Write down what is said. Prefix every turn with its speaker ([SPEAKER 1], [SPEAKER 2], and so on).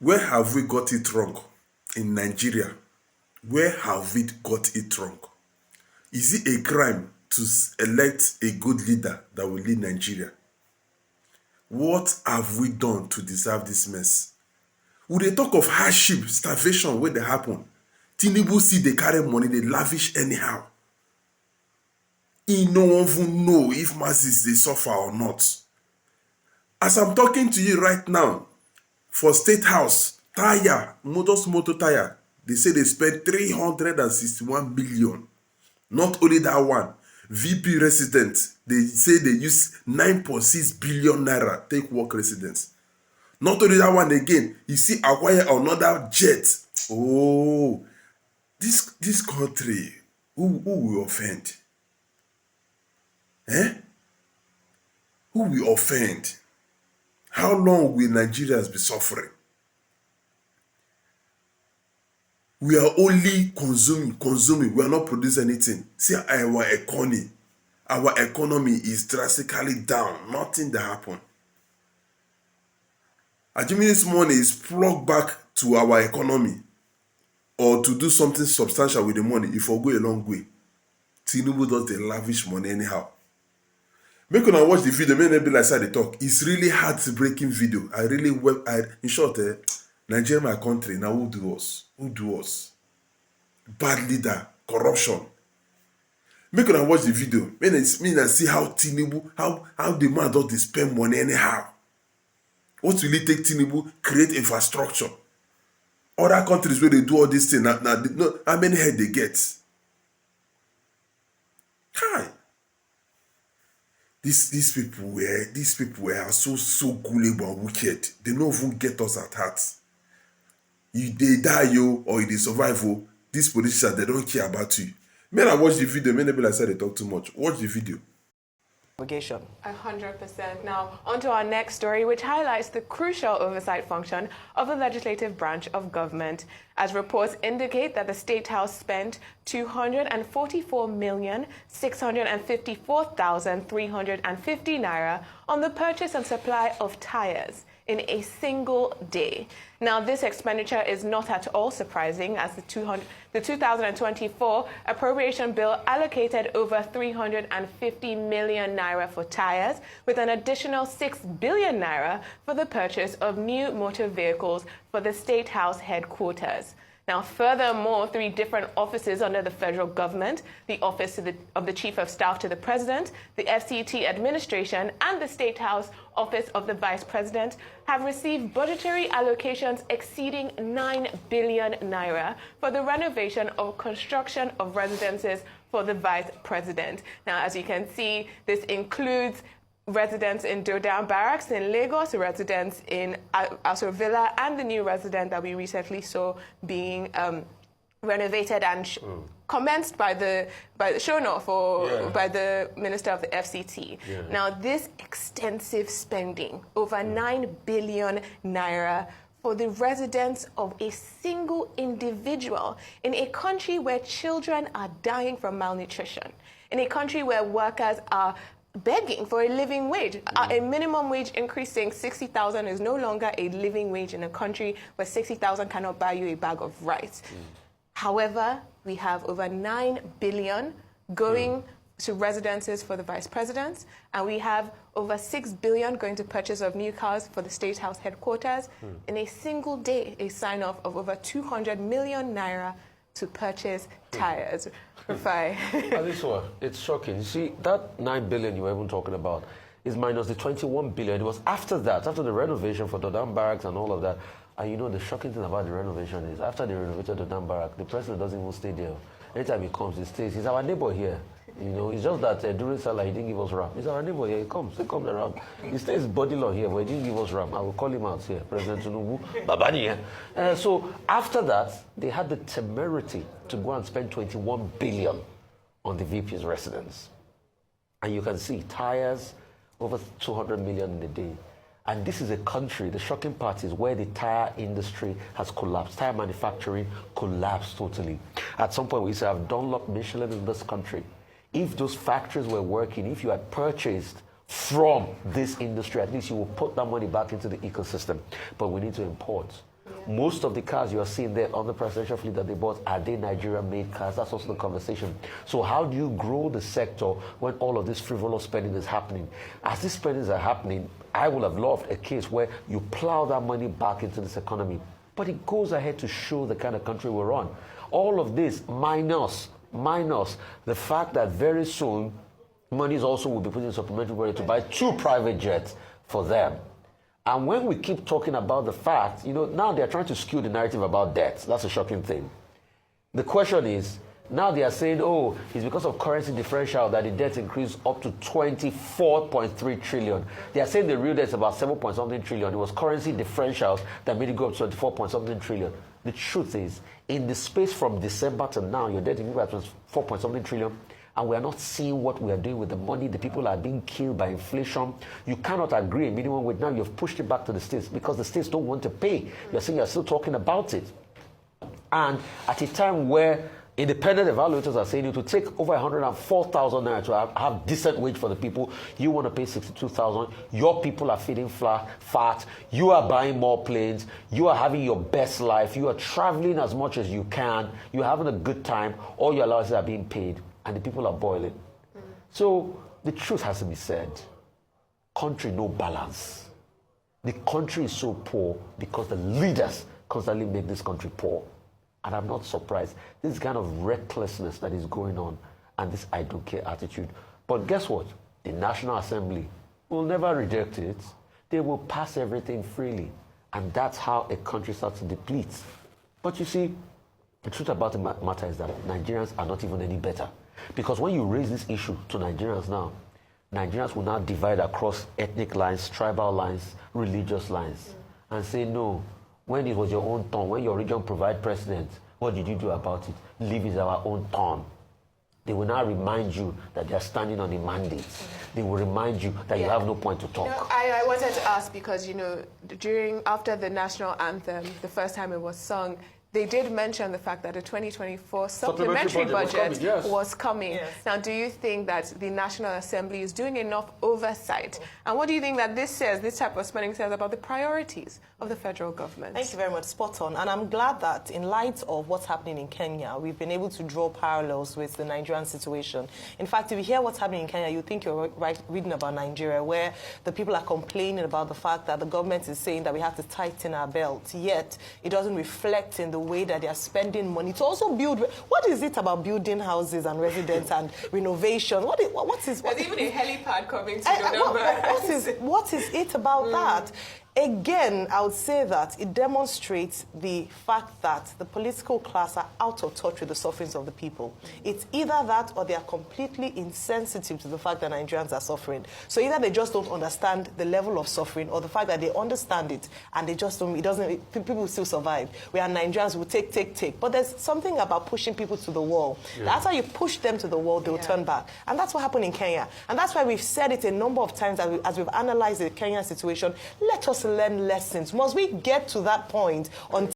[SPEAKER 1] Where have we got it wrong in Nigeria? Where have we got it wrong? Is it a crime to elect a good leader that will lead Nigeria? What have we done to deserve this mess? We dey talk of hardship, starvation wey dey happen. Tinubu see dey carry money, dey lavish anyhow. He no even know if masses dey suffer or not. As I'm talking to you right now, for State House, tire, motor tire, they say they spent 361 billion. Not only that one, VP residents, they say they use 9.6 billion naira take work residents. Not only that one again, you see acquire another jet. Oh, this country, who will offend? Who will offend? How long will Nigerians be suffering? We are only consuming. We are not producing anything. See our economy. Our economy is drastically down. Nothing that happened. Assuming this money is plugged back to our economy or to do something substantial with the money, it will go a long way. Tinubu does the lavish money anyhow. Make una watch the video, may not be like they talk. It's really heartbreaking video. In short, Nigeria, my country, now who do us? Who do us? Bad leader, corruption. Make una watch the video. May I see how Tinubu, how the man does they spend money anyhow. What will it take Tinubu create infrastructure? Other countries where they do all these things, how many head they get? Hi. These people were so gullible and wicked. They don't even get us at heart. If they die or if they survive, these politicians, they don't care about you. May I watch the video? Many people said they talk too much. Watch the video.
[SPEAKER 2] 100%. Now, on to our next story, which highlights the crucial oversight function of the legislative branch of government, as reports indicate that the State House spent 244,654,350 naira on the purchase and supply of tires in a single day. Now, this expenditure is not at all surprising, as the 2024 appropriation bill allocated over 350 million naira for tires, with an additional 6 billion naira for the purchase of new motor vehicles for the State House headquarters. Now, furthermore, 3 different offices under the federal government, the Office of the Chief of Staff to the President, the FCT administration, and the State House Office of the Vice President, have received budgetary allocations exceeding 9 billion naira for the renovation or construction of residences for the Vice President. Now, as you can see, this includes residents in Dodan Barracks in Lagos, residents in Aso Villa, and the new resident that we recently saw being renovated and commenced by the shown off by the Minister of the FCT. Yeah. Now, this extensive spending, over 9 billion naira for the residents of a single individual in a country where children are dying from malnutrition, in a country where workers are begging for a living wage. A minimum wage increasing 60,000 is no longer a living wage in a country where 60,000 cannot buy you a bag of rice. However, we have over 9 billion going to residences for the vice presidents, and we have over 6 billion going to purchase of new cars for the State House headquarters. In a single day, a sign-off of over 200 million naira to purchase tires.
[SPEAKER 3] This one, it's shocking. You see, that 9 billion you were even talking about is minus the 21 billion. It was after that, after the renovation for Dodan Barracks and all of that. And you know, the shocking thing about the renovation is after they renovated Dodan Barracks, the president doesn't even stay there. Anytime he comes, he stays. He's our neighbor here. You know, it's just that during Salah, he didn't give us ram. He's our neighbor here. He comes around. He stays body law here, but he didn't give us ram. I will call him out here, President Tinubu. Babani. So after that, they had the temerity to go and spend 21 billion on the VP's residence. And you can see tires, over 200 million in a day. And this is a country, the shocking part is where the tire industry has collapsed. Tire manufacturing collapsed totally. At some point, we used to have Dunlop, Michelin in this country. If those factories were working, if you had purchased from this industry, at least you will put that money back into the ecosystem. But we need to import. Most of the cars you are seeing there on the presidential fleet that they bought, are they Nigerian-made cars? That's also the conversation. So how do you grow the sector when all of this frivolous spending is happening? As these spendings are happening, I would have loved a case where you plow that money back into this economy. But it goes ahead to show the kind of country we're on. All of this minus the fact that very soon, monies also will be put in supplementary budget to buy 2 private jets for them. And when we keep talking about the fact, now they're trying to skew the narrative about debt. That's a shocking thing. The question is, now they are saying, oh, it's because of currency differential that the debt increased up to 24.3 trillion. They are saying the real debt is about 7-point-something trillion. It was currency differentials that made it go up to 24-point-something trillion. The truth is, in the space from December to now, your debt increased by 4-point-something trillion. And we are not seeing what we are doing with the money. The people are being killed by inflation. You cannot agree a minimum wage. Now you've pushed it back to the states because the states don't want to pay. You're saying you're still talking about it. And at a time where independent evaluators are saying you to take over 104,000 naira to have decent wage for the people, you want to pay 62,000. Your people are feeding fat. You are buying more planes. You are having your best life. You are traveling as much as you can. You're having a good time. All your allowances are being paid. And the people are boiling. So the truth has to be said. Country no balance. The country is so poor because the leaders constantly make this country poor. And I'm not surprised. This kind of recklessness that is going on and this I don't care attitude. But guess what? The National Assembly will never reject it. They will pass everything freely. And that's how a country starts to deplete. But you see, the truth about the matter is that Nigerians are not even any better. Because when you raise this issue to Nigerians now, Nigerians will now divide across ethnic lines, tribal lines, religious lines, and say, no, when it was your own turn, when your region provided president, what did you do about it? Leave it our own turn. They will now remind you that they are standing on a mandate. They will remind you that you have no point to talk.
[SPEAKER 2] I wanted to ask because, after the national anthem, the first time it was sung, they did mention the fact that the 2024 supplementary budget was coming. Yes. Now, do you think that the National Assembly is doing enough oversight? And what do you think that this type of spending says about the priorities of the federal government?
[SPEAKER 4] Thank you very much. Spot on. And I'm glad that in light of what's happening in Kenya, we've been able to draw parallels with the Nigerian situation. In fact, if you hear what's happening in Kenya, you think you're reading about Nigeria, where the people are complaining about the fact that the government is saying that we have to tighten our belts, yet it doesn't reflect in the way that they are spending money to also build. What is it about building houses and residents and renovation? What is
[SPEAKER 2] There's even a helipad coming to
[SPEAKER 4] what is it about that? Again, I would say that it demonstrates the fact that the political class are out of touch with the sufferings of the people. It's either that or they are completely insensitive to the fact that Nigerians are suffering. So either they just don't understand the level of suffering or the fact that they understand it and they just don't, people will still survive. We are Nigerians who take. But there's something about pushing people to the wall. Yeah. That's how you push them to the wall, they'll turn back. And that's what happened in Kenya. And that's why we've said it a number of times as we've analyzed the Kenyan situation. Let us learn lessons. Must we get to that point until